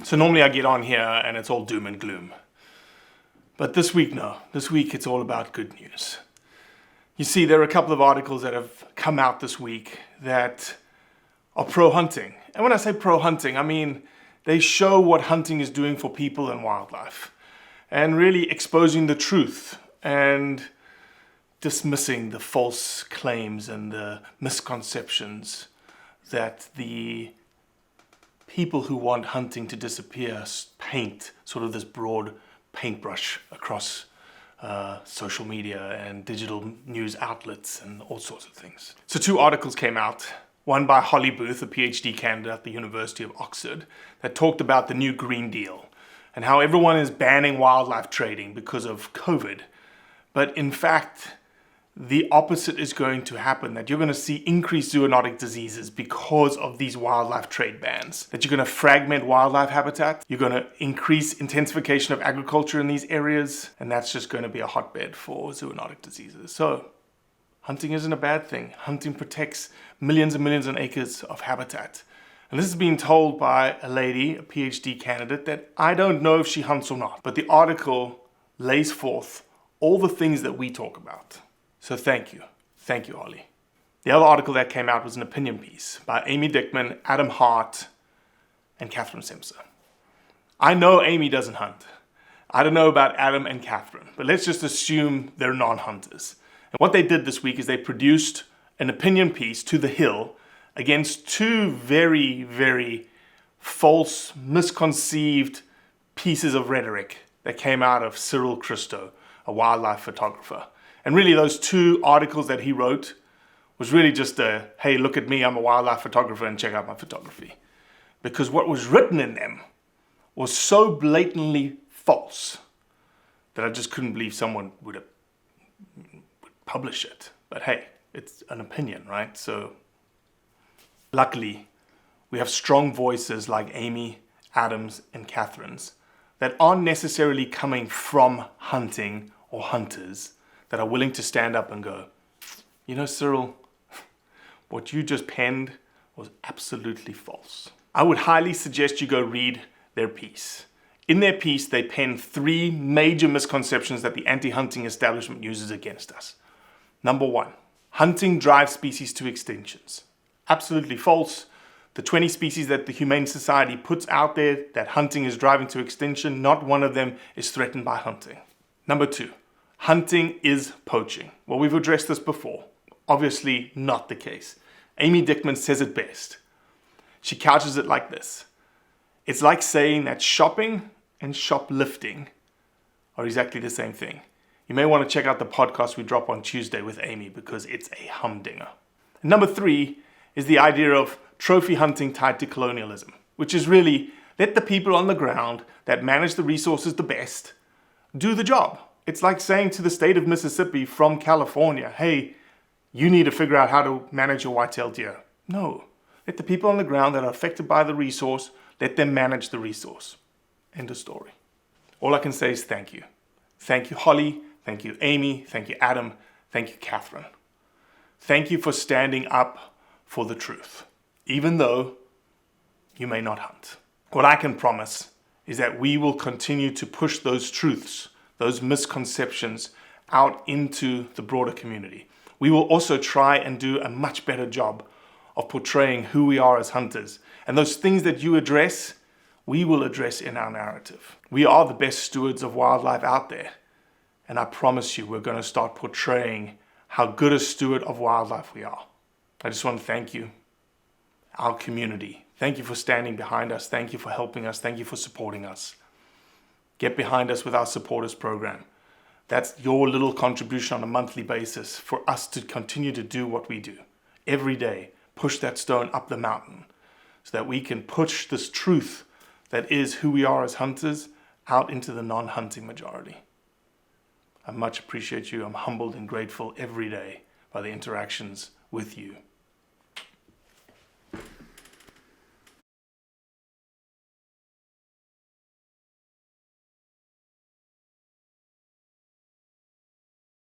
So normally I get on here and it's all doom and gloom. But this week, no. This week it's all about good news. You see, there are a couple of articles that have come out this week that are pro-hunting. And when I say pro-hunting, I mean they show what hunting is doing for people and wildlife, and really exposing the truth and dismissing the false claims and the misconceptions that the people who want hunting to disappear paint sort of this broad paintbrush across social media and digital news outlets and all sorts of things. So 2 articles came out, one by Holly Booth, a PhD candidate at the University of Oxford, that talked about the new Green Deal and how everyone is banning wildlife trading because of COVID. But in fact, the opposite is going to happen, that you're going to see increased zoonotic diseases because of these wildlife trade bans, that you're going to fragment wildlife habitat, you're going to increase intensification of agriculture in these areas, and that's just going to be a hotbed for zoonotic diseases. So hunting isn't a bad thing. Hunting protects millions and millions of acres of habitat. And this is being told by a lady, a PhD candidate, that I don't know if she hunts or not, but the article lays forth all the things that we talk about. So thank you. Thank you, Holly. The other article that came out was an opinion piece by Amy Dickman, Adam Hart, and Catherine Simpson. I know Amy doesn't hunt. I don't know about Adam and Catherine, but let's just assume they're non-hunters. And what they did this week is they produced an opinion piece to The Hill against 2 very, very false, misconceived pieces of rhetoric that came out of Cyril Christo, a wildlife photographer. And really those 2 articles that he wrote was really just a, hey, look at me, I'm a wildlife photographer and check out my photography. Because what was written in them was so blatantly false that I just couldn't believe someone would publish it. But hey, it's an opinion, right? So luckily, we have strong voices like Amy, Adams, and Catherine's that aren't necessarily coming from hunting or hunters, that are willing to stand up and go, you know, Cyril, what you just penned was absolutely false. I would highly suggest you go read their piece. In their piece, they pen 3 major misconceptions that the anti-hunting establishment uses against us. Number 1, hunting drives species to extinctions. Absolutely false. The 20 species that the Humane Society puts out there that hunting is driving to extinction, not one of them is threatened by hunting. Number 2, hunting is poaching. Well, we've addressed this before. Obviously not the case. Amy Dickman says it best. She couches it like this. It's like saying that shopping and shoplifting are exactly the same thing. You may want to check out the podcast we drop on Tuesday with Amy because it's a humdinger. And number 3 is the idea of trophy hunting tied to colonialism, which is really let the people on the ground that manage the resources the best do the job. It's like saying to the state of Mississippi from California, hey, you need to figure out how to manage your white-tailed deer. No, let the people on the ground that are affected by the resource, let them manage the resource. End of story. All I can say is thank you. Thank you, Holly. Thank you, Amy. Thank you, Adam. Thank you, Catherine. Thank you for standing up for the truth, even though you may not hunt. What I can promise is that we will continue to push those truths, those misconceptions out into the broader community. We will also try and do a much better job of portraying who we are as hunters. And those things that you address, we will address in our narrative. We are the best stewards of wildlife out there. And I promise you, we're going to start portraying how good a steward of wildlife we are. I just want to thank you, our community. Thank you for standing behind us. Thank you for helping us. Thank you for supporting us. Get behind us with our supporters program. That's your little contribution on a monthly basis for us to continue to do what we do. Every day, push that stone up the mountain so that we can push this truth that is who we are as hunters out into the non-hunting majority. I much appreciate you. I'm humbled and grateful every day by the interactions with you.